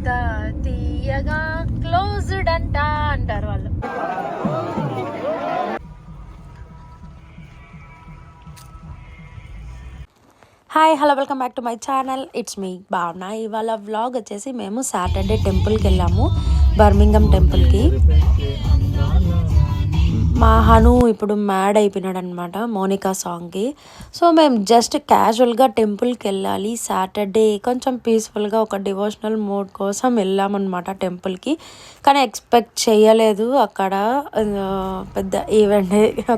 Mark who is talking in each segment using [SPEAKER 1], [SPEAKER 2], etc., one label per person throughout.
[SPEAKER 1] ఎంత తీయగా క్లోజ్డ్ అంటారు వాళ్ళు. Hi hello welcome back to my channel. It's me భావన. ఇవాళ వ్లాగ్ వచ్చేసి మేము సాటర్డే టెంపుల్కి వెళ్ళాము, బర్మింగం టెంపుల్కి. మా హను ఇప్పుడు మ్యాడ్ అయిపోయినాడు అనమాట మోనికా సాంగ్కి. సో మేము జస్ట్ క్యాజువల్గా టెంపుల్కి వెళ్ళాలి సాటర్డే, కొంచెం పీస్ఫుల్గా ఒక డివోషనల్ మూడ్ కోసం వెళ్ళామన్నమాట టెంపుల్కి. కానీ ఎక్స్పెక్ట్ చేయలేదు అక్కడ పెద్ద ఈవెంట్,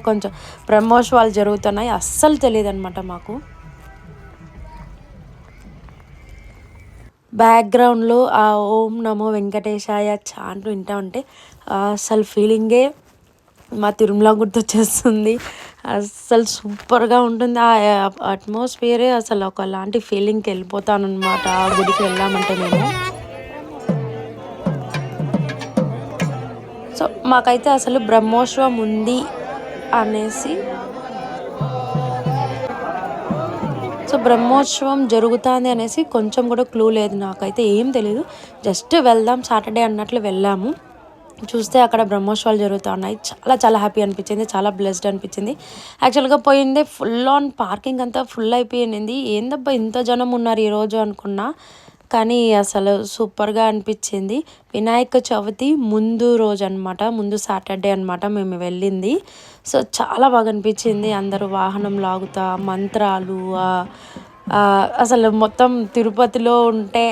[SPEAKER 1] కొంచెం బ్రహ్మోత్సవాలు జరుగుతున్నాయి, అస్సలు తెలియదు అనమాట మాకు. బ్యాక్గ్రౌండ్లో ఆ ఓం నమో వెంకటేశాయ చాంట్ వింటూ ఉంటే అసలు ఫీలింగే మా తిరుమల గుర్తొచ్చేస్తుంది. అసలు సూపర్గా ఉంటుంది ఆ అట్మాస్ఫియరే, అసలు ఒకలాంటి ఫీలింగ్కి వెళ్ళిపోతానమాట ఆ గుడికి వెళ్ళామంటే నేను. సో మాకైతే అసలు బ్రహ్మోత్సవం ఉంది అనేసి, సో బ్రహ్మోత్సవం జరుగుతుంది అనేసి కొంచెం కూడా క్లూ లేదు, నాకైతే ఏం తెలియదు. జస్ట్ వెళ్దాం సాటర్డే అన్నట్లు వెళ్ళాము. చూస్తే అక్కడ బ్రహ్మోత్సవాలు జరుగుతున్నాయి. చాలా చాలా హ్యాపీ అనిపించింది, చాలా బ్లెస్డ్ అనిపించింది. యాక్చువల్గా పోయిందే ఫుల్ ఆన్ పార్కింగ్ అంతా ఫుల్ అయిపోయింది. ఏందబ్బా ఇంత జనం ఉన్నారు ఈరోజు అనుకున్నా, కానీ అసలు సూపర్గా అనిపించింది. వినాయక చవితి ముందు రోజు అనమాట, ముందు సాటర్డే అనమాట మేము వెళ్ళింది. సో చాలా బాగా అనిపించింది. అందరూ వాహనం లాగుతా మంత్రాలు, అసలు మొత్తం తిరుపతిలో ఉంటే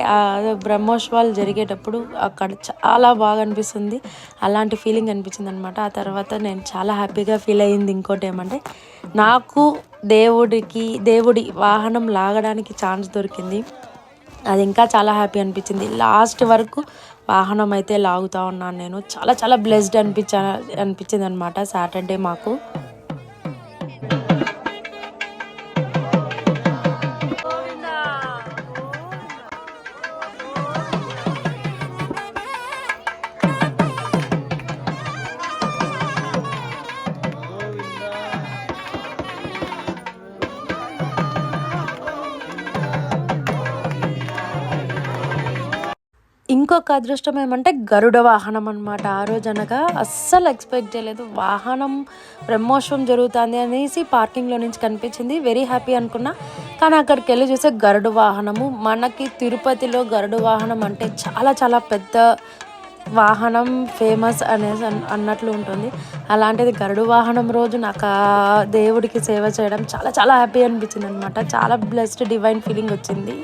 [SPEAKER 1] బ్రహ్మోత్సవాలు జరిగేటప్పుడు అక్కడ చాలా బాగా అనిపిస్తుంది. అలాంటి ఫీలింగ్ అనిపించింది అనమాట. ఆ తర్వాత నేను చాలా హ్యాపీగా ఫీల్ అయ్యింది. ఇంకోటి ఏమంటే నాకు దేవుడి వాహనం లాగడానికి ఛాన్స్ దొరికింది, అది ఇంకా చాలా హ్యాపీ అనిపించింది. లాస్ట్ వరకు వాహనం అయితే లాగుతూ ఉన్నాను నేను. చాలా చాలా బ్లెస్డ్ అనిపించింది అనమాట సాటర్డే మాకు. ఇంకొక అదృష్టం ఏమంటే గరుడ వాహనం అనమాట. ఆ రోజు అనగా అస్సలు ఎక్స్పెక్ట్ చేయలేదు, వాహనం బ్రహ్మోత్సవం జరుగుతుంది అనేసి పార్కింగ్లో నుంచి కనిపించింది. వెరీ హ్యాపీ అనుకున్నా. కానీ అక్కడికి వెళ్ళి చూస్తే గరుడ వాహనము, మనకి తిరుపతిలో గరుడ వాహనం అంటే చాలా చాలా పెద్ద వాహనం, ఫేమస్ అనేసి అన్నట్లు ఉంటుంది. అలాంటిది గరుడ వాహనం రోజు నాకు ఆ దేవుడికి సేవ చేయడం చాలా చాలా హ్యాపీ అనిపించింది అనమాట. చాలా బ్లెస్డ్ డివైన్ ఫీలింగ్ వచ్చింది.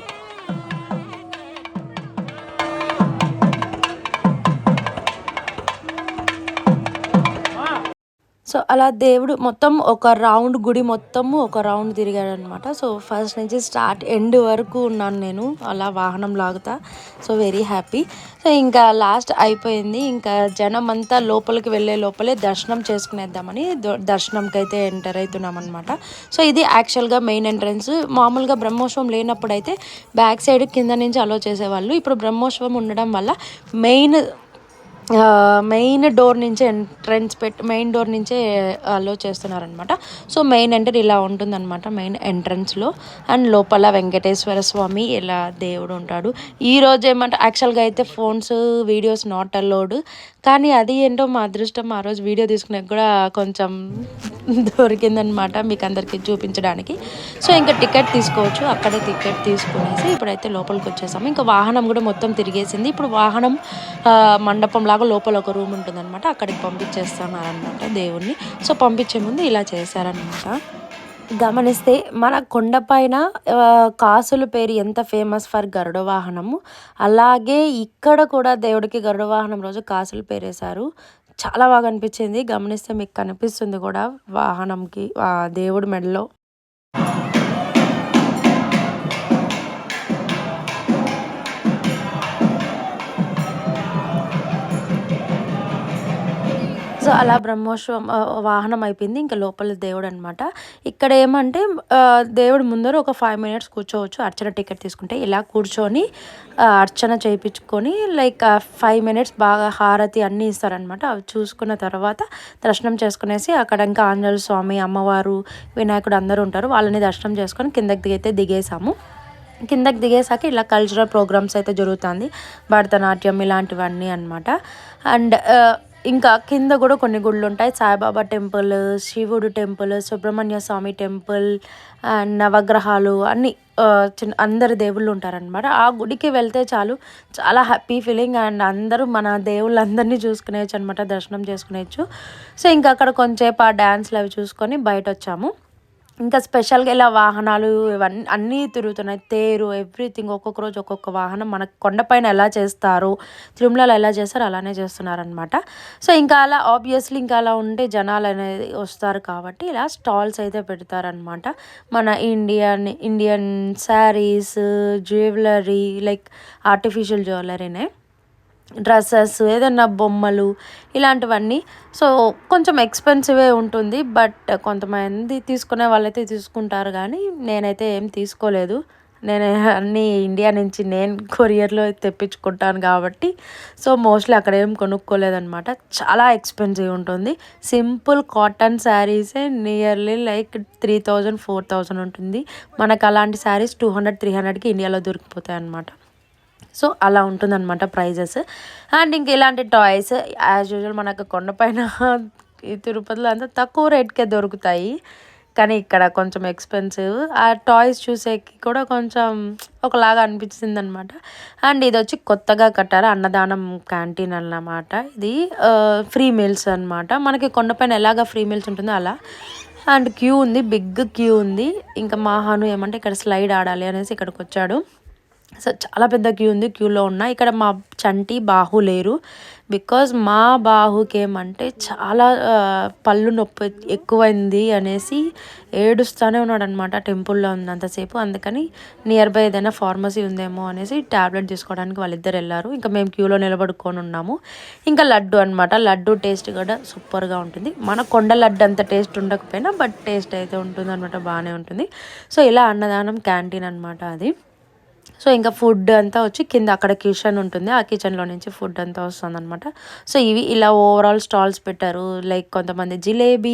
[SPEAKER 1] సో అలా దేవుడు మొత్తం ఒక రౌండ్, గుడి మొత్తము ఒక రౌండ్ తిరిగాడు అనమాట. సో ఫస్ట్ నుంచి స్టార్ట్ ఎండ్ వరకు ఉన్నాను నేను అలా వాహనం లాగుతా. So very happy. సో ఇంకా లాస్ట్ అయిపోయింది, ఇంకా జనం అంతా లోపలికి వెళ్ళే లోపలే దర్శనం చేసుకునేద్దామని దర్శనంకి అయితే ఎంటర్ అవుతున్నాం అనమాట. సో ఇది యాక్చువల్గా మెయిన్ ఎంట్రన్స్. మామూలుగా బ్రహ్మోత్సవం లేనప్పుడు అయితే బ్యాక్ సైడ్ కింద నుంచి అలో చేసేవాళ్ళు. ఇప్పుడు బ్రహ్మోత్సవం ఉండడం వల్ల మెయిన్ డోర్ నుంచే మెయిన్ డోర్ నుంచే అలో చేస్తున్నారనమాట. సో మెయిన్ ఎంటర్ ఇలా ఉంటుందన్నమాట మెయిన్ ఎంట్రన్స్లో. అండ్ లోపల వెంకటేశ్వర స్వామి ఇలా దేవుడు ఉంటాడు. ఈరోజు ఏమంటే యాక్చువల్గా అయితే ఫోన్స్ వీడియోస్ నాట్ అలౌడ్, కానీ అది ఏంటో మా అదృష్టం, ఆ రోజు వీడియో తీసుకునే కూడా కొంచెం దొరికిందనమాట మీకు అందరికీ చూపించడానికి. సో ఇంకా టికెట్ తీసుకోవచ్చు, అక్కడే టికెట్ తీసుకునేసి ఇప్పుడైతే లోపలికి వచ్చేసాము. ఇంకా వాహనం కూడా మొత్తం తిరిగేసింది. ఇప్పుడు వాహనం మండపం లాగా లోపల ఒక రూమ్ ఉంటుందన్నమాట, అక్కడికి పంపించేస్తున్నారనమాట దేవుణ్ణి. సో పంపించే ముందు ఇలా చేశారనమాట. గమనిస్తే మన కొండపైన కాసుల పేరు ఎంత ఫేమస్ ఫర్ గరుడ వాహనము, అలాగే ఇక్కడ కూడా దేవుడికి గరుడ వాహనం రోజు కాసుల పేరు వేశారు. చాలా బాగా అనిపించింది. గమనిస్తే మీకు కనిపిస్తుంది కూడా వాహనంకి దేవుడి మెడలో. సో అలా బ్రహ్మోత్సవం వాహనం అయిపోయింది. ఇంకా లోపల దేవుడు అనమాట. ఇక్కడ ఏమంటే దేవుడు ముందర ఒక 5 minutes కూర్చోవచ్చు అర్చన టికెట్ తీసుకుంటే. ఇలా కూర్చొని అర్చన చేయించుకొని లైక్ 5 minutes బాగా హారతి అన్నీ ఇస్తారనమాట. అవి చూసుకున్న తర్వాత దర్శనం చేసుకునేసి అక్కడ ఇంకా ఆంజనేయ స్వామి, అమ్మవారు, వినాయకుడు అందరూ ఉంటారు. వాళ్ళని దర్శనం చేసుకొని కిందకి అయితే దిగేసాము. కిందకి దిగేసాక ఇలా కల్చరల్ ప్రోగ్రామ్స్ అయితే జరుగుతుంది, భరతనాట్యం ఇలాంటివన్నీ అనమాట. అండ్ ఇంకా కింద కూడా కొన్ని గుళ్ళు ఉంటాయి, సాయిబాబా టెంపుల్, శివుడు temple, Subrahmanya Swamy temple and నవగ్రహాలు అన్నీ చిన్న అందరు దేవుళ్ళు ఉంటారనమాట. ఆ గుడికి వెళ్తే చాలు, చాలా హ్యాపీ ఫీలింగ్. అండ్ అందరూ మన దేవుళ్ళందరినీ చూసుకునేయచ్చు అనమాట, దర్శనం చేసుకునేయచ్చు. సో ఇంకా అక్కడ కొంచెంసేపు ఆ డ్యాన్స్లు అవి చూసుకొని బయట వచ్చాము. ఇంకా స్పెషల్గా ఇలా వాహనాలు ఇవన్నీ అన్నీ తిరుగుతున్నాయి, తేరు ఎవ్రీథింగ్. ఒక్కొక్క రోజు ఒక్కొక్క వాహనం. మనకు కొండపైన ఎలా చేస్తారో, తిరుమలలో ఎలా చేస్తారో అలానే చేస్తున్నారనమాట. సో ఇంకా అలా ఆబ్వియస్లీ ఇంకా అలా ఉంటే జనాలు అనేది వస్తారు కాబట్టి ఇలా స్టాల్స్ అయితే పెడతారనమాట. మన Indian saris, jewellery, like artificial జ్యువెలరీనే, డ్రెస్సెస్, ఏదన్నా బొమ్మలు ఇలాంటివన్నీ. సో కొంచెం ఎక్స్పెన్సివే ఉంటుంది, బట్ కొంతమంది తీసుకునే వాళ్ళైతే తీసుకుంటారు, కానీ నేనైతే ఏం తీసుకోలేదు. నేను అన్నీ ఇండియా నుంచి నేను కొరియర్లో తెప్పించుకుంటాను కాబట్టి సో మోస్ట్లీ అక్కడ ఏం కొనుక్కోలేదనమాట. చాలా ఎక్స్పెన్సివ్ ఉంటుంది. సింపుల్ కాటన్ శారీసే నియర్లీ లైక్ 3000-4000 ఉంటుంది. మనకు అలాంటి శారీస్ 200-300కి ఇండియాలో దొరికిపోతాయి అన్నమాట. సో అలా ఉంటుందన్నమాట ప్రైజెస్. అండ్ ఇంక ఇలాంటి టాయ్స్ యాజ్ యూజువల్ మనకు కొండపైన ఈ తిరుపతిలో అంతా తక్కువ రేట్కే దొరుకుతాయి, కానీ ఇక్కడ కొంచెం ఎక్స్పెన్సివ్. ఆ టాయ్స్ చూసేకి కూడా కొంచెం ఒకలాగా అనిపించింది అనమాట. అండ్ ఇది వచ్చి కొత్తగా కట్టారు అన్నదానం క్యాంటీన్ అన్నమాట. ఇది ఫ్రీ మీల్స్ అనమాట. మనకి కొండపైన ఎలాగ ఫ్రీ మీల్స్ ఉంటుందో అలా. అండ్ క్యూ ఉంది, బిగ్ క్యూ ఉంది. ఇంకా మాహాను ఏమంటే ఇక్కడ స్లైడ్ ఆడాలి అనేసి ఇక్కడికి వచ్చాడు. సో చాలా పెద్ద క్యూ ఉంది, క్యూలో ఉన్నా. ఇక్కడ మా చంటి బాహు లేరు, బికాజ్ మా బాహుకి ఏమంటే చాలా పళ్ళు నొప్పి ఎక్కువైంది అనేసి ఏడుస్తూనే ఉన్నాడు అనమాట టెంపుల్లో ఉన్నంతసేపు. అందుకని నియర్ బై ఏదైనా ఫార్మసీ ఉందేమో అనేసి ట్యాబ్లెట్ తీసుకోవడానికి వాళ్ళిద్దరు వెళ్ళారు. ఇంకా మేము క్యూలో నిలబడుకొని ఉన్నాము. ఇంకా లడ్డు అనమాట. లడ్డు టేస్ట్ కూడా సూపర్గా ఉంటుంది. మన కొండ లడ్డు అంత టేస్ట్ ఉండకపోయినా బట్ టేస్ట్ అయితే ఉంటుంది అనమాట, బాగానే ఉంటుంది. సో ఇలా అన్నదానం క్యాంటీన్ అనమాట అది. సో ఇంకా ఫుడ్ అంతా వచ్చి కింద అక్కడ కిచెన్ ఉంటుంది, ఆ కిచెన్లో నుంచి ఫుడ్ అంతా వస్తుంది అనమాట. సో ఇవి ఇలా ఓవరాల్ స్టాల్స్ పెట్టారు. లైక్ కొంతమంది జిలేబీ,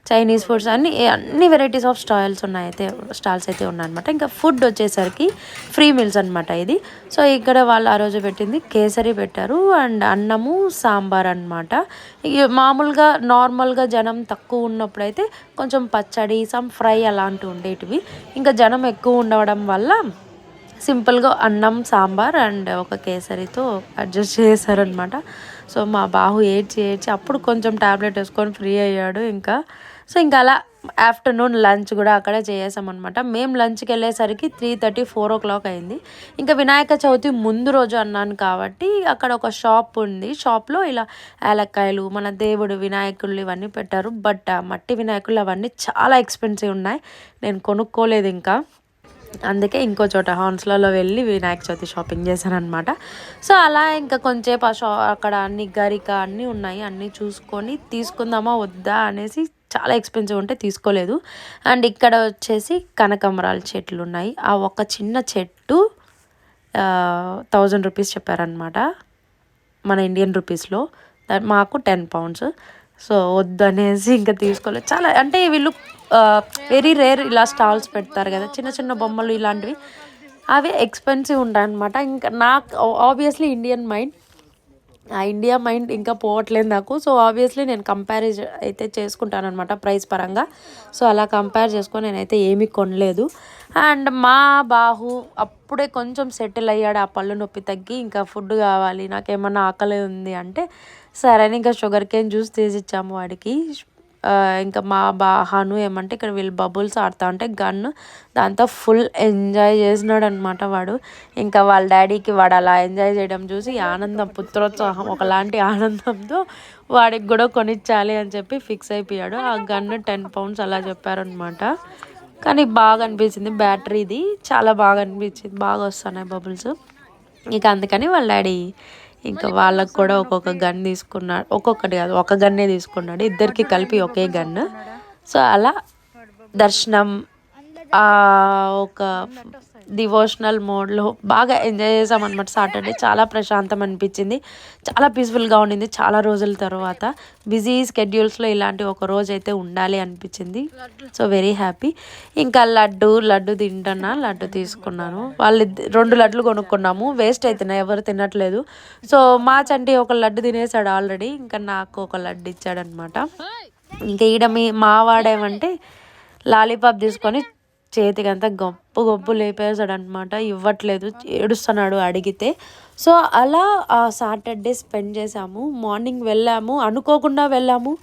[SPEAKER 1] చైనీస్ ఫుడ్స్ అన్ని వెరైటీస్ ఆఫ్ స్టాల్స్ అయితే ఉన్నాయన్నమాట. ఇంకా ఫుడ్ వచ్చేసరికి ఫ్రీ మీల్స్ అనమాట ఇది. సో ఇక్కడ వాళ్ళు ఆ రోజు పెట్టింది కేసరి పెట్టారు అండ్ అన్నము సాంబార్ అనమాట. మామూలుగా నార్మల్గా జనం తక్కువ ఉన్నప్పుడు అయితే కొంచెం పచ్చడి, సమ్ ఫ్రై అలాంటివి ఉండేటివి. ఇంకా జనం ఎక్కువ ఉండడం వల్ల సింపుల్గా అన్నం, సాంబార్ అండ్ ఒక కేసరితో అడ్జస్ట్ చేశారనమాట. సో మా బాహు ఏడ్చి అప్పుడు కొంచెం ట్యాబ్లెట్ వేసుకొని ఫ్రీ అయ్యాడు ఇంకా. సో ఇంకా అలా ఆఫ్టర్నూన్ లంచ్ కూడా అక్కడే చేసామన్నమాట. మేము లంచ్కి వెళ్ళేసరికి 3:30-4 అయింది. ఇంకా వినాయక చవితి ముందు రోజు అన్నాను కాబట్టి అక్కడ ఒక షాప్ ఉంది. షాప్లో ఇలా ఏలక్కాయలు, మన దేవుడు వినాయకులు ఇవన్నీ పెట్టారు. బట్ మట్టి వినాయకులు అవన్నీ చాలా ఎక్స్పెన్సివ్ ఉన్నాయి, నేను కొనుక్కోలేదు ఇంకా. అందుకే ఇంకో చోట హాన్స్లలో వెళ్ళి వినాయక చవితి షాపింగ్ చేశాను అనమాట. సో అలా ఇంకా కొంచెంసేపు అక్కడ అన్ని గరిక అన్నీ ఉన్నాయి, అన్నీ చూసుకొని తీసుకుందామా వద్దా అనేసి, చాలా ఎక్స్పెన్సివ్ ఉంటే తీసుకోలేదు. అండ్ ఇక్కడ వచ్చేసి కనకాంబరాల చెట్లు ఉన్నాయి. ఆ ఒక చిన్న చెట్టు 1000 రూపీస్ చెప్పారనమాట మన ఇండియన్ రూపీస్లో. మాకు 10 pounds. సో వద్దనేసి ఇంకా తీసుకోలేదు. చాలా అంటే వీళ్ళు వెరీ రేర్ ఇలా స్టాల్స్ పెడతారు కదా చిన్న చిన్న బొమ్మలు ఇలాంటివి, అవి ఎక్స్పెన్సివ్ ఉంటాయి అనమాట. ఇంకా నాకు ఆబ్వియస్లీ ఇండియా మైండ్ ఇంకా పోవట్లేదు నాకు. సో ఆబ్వియస్లీ నేను కంపారిజన్ అయితే చేసుకుంటాను అనమాట ప్రైస్ పరంగా. సో అలా కంపేర్ చేసుకొని నేనైతే ఏమీ కొనలేదు. అండ్ మా బాహు అప్పుడే కొంచెం సెటిల్ అయ్యాడు, ఆ పళ్ళు నొప్పి తగ్గి ఇంకా ఫుడ్ కావాలి, నాకేమన్నా ఆకలి ఉంది అంటే సరే ఇంకా షుగర్ కేన్ జ్యూస్ తీసిచ్చాము వాడికి. ఇంకా మా బాహాను ఏమంటే ఇక్కడ వీళ్ళు బబుల్స్ ఆడుతూ ఉంటే గన్ను, దాంతో ఫుల్ ఎంజాయ్ చేసినాడు అనమాట వాడు. ఇంకా వాళ్ళ డాడీకి వాడు అలా ఎంజాయ్ చేయడం చూసి ఆనందం, పుత్రోత్సాహం ఒకలాంటి ఆనందంతో వాడికి కూడా కొనిచ్చాలి అని చెప్పి ఫిక్స్ అయిపోయాడు. ఆ గన్ను 10 pounds అలా చెప్పారనమాట. కానీ బాగా అనిపించింది, బ్యాటరీది చాలా బాగా అనిపించింది, బాగా వస్తున్నాయి బబుల్స్. ఇక అందుకని వాళ్ళ డాడీ ఇంకా వాళ్ళకు కూడా ఒక్కొక్క గన్ తీసుకున్నాడు, ఒక్కొక్కటి కాదు ఒక గన్నే తీసుకున్నాడు, ఇద్దరికి కలిపి ఒకే గన్ను. సో అలా దర్శనం ఒక డివోషనల్ మోడ్లో బాగా ఎంజాయ్ చేసామన్నమాట. సాటర్డే చాలా ప్రశాంతం అనిపించింది, చాలా పీస్ఫుల్గా ఉండింది. చాలా రోజుల తర్వాత బిజీ స్కెడ్యూల్స్లో ఇలాంటి ఒక రోజు అయితే ఉండాలి అనిపించింది. So very happy. ఇంకా లడ్డు తింటున్నా, లడ్డు తీసుకున్నాను. వాళ్ళు 2 లడ్లు కొనుక్కున్నాము, వేస్ట్ అవుతున్నాయి, ఎవరు తినట్లేదు. సో మా చంటి ఒక లడ్డు తినేసాడు ఆల్రెడీ, ఇంకా నాకు ఒక లడ్డు ఇచ్చాడనమాట. ఇంకా ఈడ మా వాడేమంటే లాలీపాప్ తీసుకొని చేతికి అంతా గొప్పు లేపేసాడు అనమాట. ఇవ్వట్లేదు, ఏడుస్తున్నాడు అడిగితే. సో అలా ఆ సాటర్డే స్పెండ్ చేసాము. మార్నింగ్ వెళ్ళాము, అనుకోకుండా వెళ్ళాము.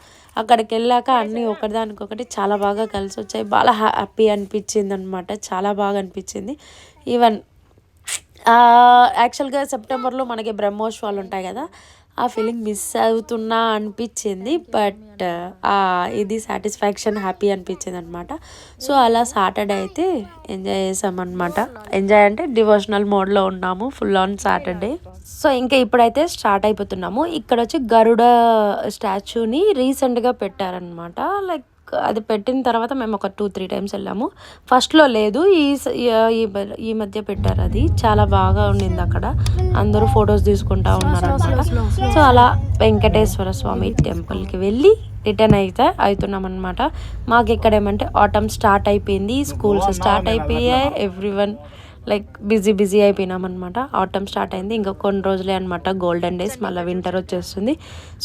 [SPEAKER 1] అక్కడికి వెళ్ళాక అన్నీ ఒకటిదానికొకటి చాలా బాగా కలిసి వచ్చాయి. బాగా హ్యాపీ అనిపించింది అనమాట, చాలా బాగా అనిపించింది. ఈవెన్ యాక్చువల్గా సెప్టెంబర్లో మనకి బ్రహ్మోత్సవాలు ఉంటాయి కదా, ఆ ఫీలింగ్ మిస్ అవుతున్నా అనిపించింది. బట్ ఇది సాటిస్ఫాక్షన్, హ్యాపీ అనిపించింది అనమాట. సో అలా సాటర్డే అయితే ఎంజాయ్ చేసామన్నమాట. ఎంజాయ్ అంటే డివోషనల్ మోడ్లో ఉన్నాము ఫుల్ ఆన్ సాటర్డే. సో ఇంకా ఇప్పుడైతే స్టార్ట్ అయిపోతున్నాము. ఇక్కడ వచ్చి గరుడ స్టాచ్యూని రీసెంట్గా పెట్టారనమాట. లైక్ అది పెట్టిన తర్వాత మేము ఒక 2-3 టైమ్స్ వెళ్ళాము. ఫస్ట్లో లేదు, ఈ మధ్య పెట్టారు. అది చాలా బాగా ఉండింది. అక్కడ అందరూ ఫొటోస్ తీసుకుంటా ఉన్నారనమాట. సో అలా వెంకటేశ్వర స్వామి టెంపుల్కి వెళ్ళి రిటర్న్ అవుతున్నాం అనమాట. మాకు ఇక్కడ ఏమంటే ఆటమ్ స్టార్ట్ అయిపోయింది, స్కూల్స్ స్టార్ట్ అయిపోయాయి, ఎవ్రీవన్ లైక్ బిజీ అయిపోయినాం అనమాట. ఆటమ్ స్టార్ట్ అయింది, ఇంకా కొన్ని రోజులే అనమాట గోల్డెన్ డేస్. మళ్ళీ వింటర్ వచ్చేస్తుంది.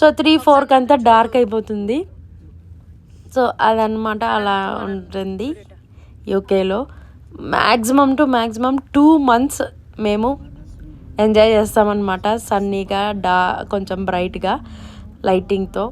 [SPEAKER 1] సో 3-4 కంతా డార్క్ అయిపోతుంది. సో అదనమాట, అలా ఉంటుంది యూకేలో. మ్యాక్సిమం 2 months మేము ఎంజాయ్ చేస్తామన్నమాట. సన్నీగా కొంచెం బ్రైట్గా లైటింగ్తో.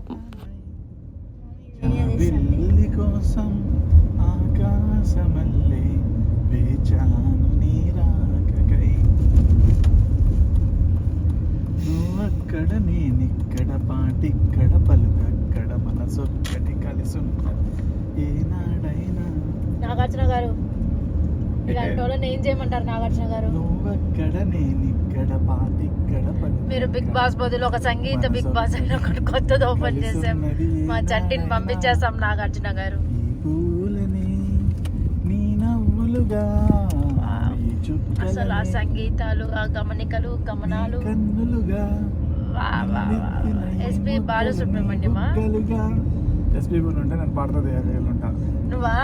[SPEAKER 2] అక్కడ నేనిక్కడ పాటిక్కడ పలుకక్కడ మనసొక్కటి కలిసి ఏనాడైనా.
[SPEAKER 1] నాగార్జున గారు ఇలాంటి వాళ్ళని ఏం చేయమంటారు? నాగార్జున గారు,
[SPEAKER 2] నువ్వక్కడ నేనిక్కడ పాటిక్కడ
[SPEAKER 1] మీరు బిగ్ బాస్ బదులు ఒక సంగీత బిగ్ బాస్ అని ఒకటి కొత్తది ఓపెన్ చేసాం. మా చంటిని పంపించేస్తాం నాగార్జున గారు.
[SPEAKER 2] పూలని నీ నవ్వులుగా,
[SPEAKER 1] అసలు ఆ సంగీతాలు, ఆ గమనికలు, గమనాలు. ఎస్పి బాలసుబ్రహ్మణ్యమా?
[SPEAKER 2] ఎస్పి ఉంటే నేను పాడుతా
[SPEAKER 1] నువ్వా?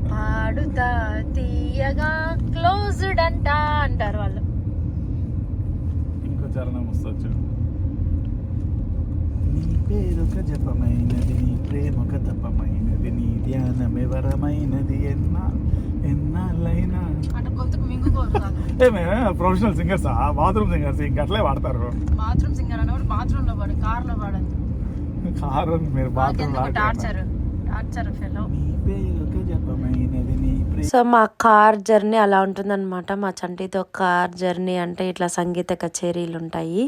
[SPEAKER 1] పాడుతా తీయగా క్లోజ్డ్ అంటారు వాళ్ళు.
[SPEAKER 2] ఇంకో చరణం వస్తుంది. నీ పేరొక జపమైనది, నీ ప్రేమొక తపమైనది, నీ ధ్యానం ఎవరమైనది, ఎన్నాళ్ళైనా. ప్రొఫెషనల్ సింగర్స్, బాత్రూమ్ సింగర్స్ ఇంక అట్లే వాడతారు.
[SPEAKER 1] బాత్రూమ్ సింగర్ అన్నప్పుడు బాత్రూమ్ లో పాడు, కార్ లో పాడదు.
[SPEAKER 2] కారు మీరు బాత్రూమ్
[SPEAKER 1] సో మా కార్ జర్నీ అలా ఉంటుందన్నమాట. మా చంటితో కార్ జర్నీ అంటే ఇట్లా సంగీత కచేరీలు ఉంటాయి.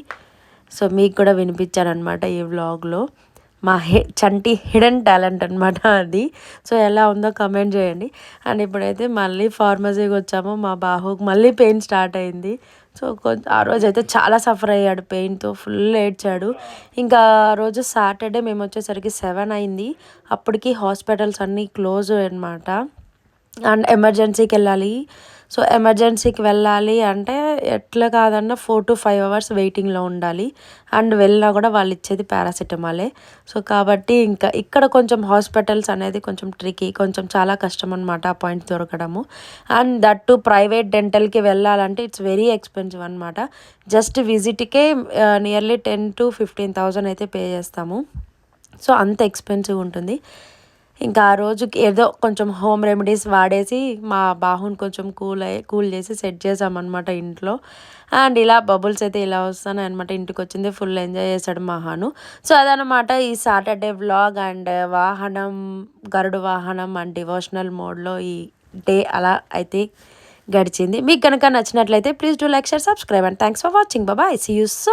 [SPEAKER 1] సో మీకు కూడా వినిపించాను అనమాట ఈ వ్లాగ్లో. మా చంటి హిడెన్ టాలెంట్ అనమాట అది. సో ఎలా ఉందో కమెంట్ చేయండి. అండ్ ఇప్పుడైతే మళ్ళీ ఫార్మసీకి వచ్చాము. మా బాహుకి మళ్ళీ పెయిన్ స్టార్ట్ అయింది. సో ఆ రోజు అయితే చాలా సఫర్ అయ్యాడు పెయిన్తో, ఫుల్ ఏడ్చాడు. ఇంకా ఆ రోజు సాటర్డే మేము వచ్చేసరికి 7 అయింది. అప్పటికి హాస్పిటల్స్ అన్నీ క్లోజ్ అనమాట. అండ్ ఎమర్జెన్సీకి వెళ్ళాలి. సో ఎమర్జెన్సీకి వెళ్ళాలి అంటే ఎట్లా కాదన్నా 4 to 5 hours వెయిటింగ్లో ఉండాలి. అండ్ వెళ్ళినా కూడా వాళ్ళు ఇచ్చేది పారాసిటమాలే. సో కాబట్టి ఇంకా ఇక్కడ కొంచెం హాస్పిటల్స్ అనేది కొంచెం ట్రికీ, కొంచెం చాలా కష్టం అనమాట అపాయింట్ దొరకడము. అండ్ దట్ టు ప్రైవేట్ డెంటల్కి వెళ్ళాలంటే ఇట్స్ వెరీ ఎక్స్పెన్సివ్ అనమాట. జస్ట్ విజిట్కే నియర్లీ 10,000 to 15,000 అయితే పే చేస్తాము. సో అంత ఎక్స్పెన్సివ్ ఉంటుంది. ఇంకా ఆ రోజుకి ఏదో కొంచెం హోమ్ రెమెడీస్ వాడేసి మా బాహుని కొంచెం కూల్ చేసి సెట్ చేసామన్నమాట ఇంట్లో. అండ్ ఇలా బబుల్స్ అయితే ఇలా వస్తాయి అనమాట. ఇంటికి వచ్చింది, ఫుల్ ఎంజాయ్ చేశాడు మహాను. సో అదనమాట ఈ సాటర్డే వ్లాగ్. అండ్ గరుడు వాహనం అండ్ డివోషనల్ మోడ్లో ఈ డే అలా అయితే గడిచింది. మీకు కనుక నచ్చినట్లయితే please do like, share, subscribe and thanks for watching. Bye, see you.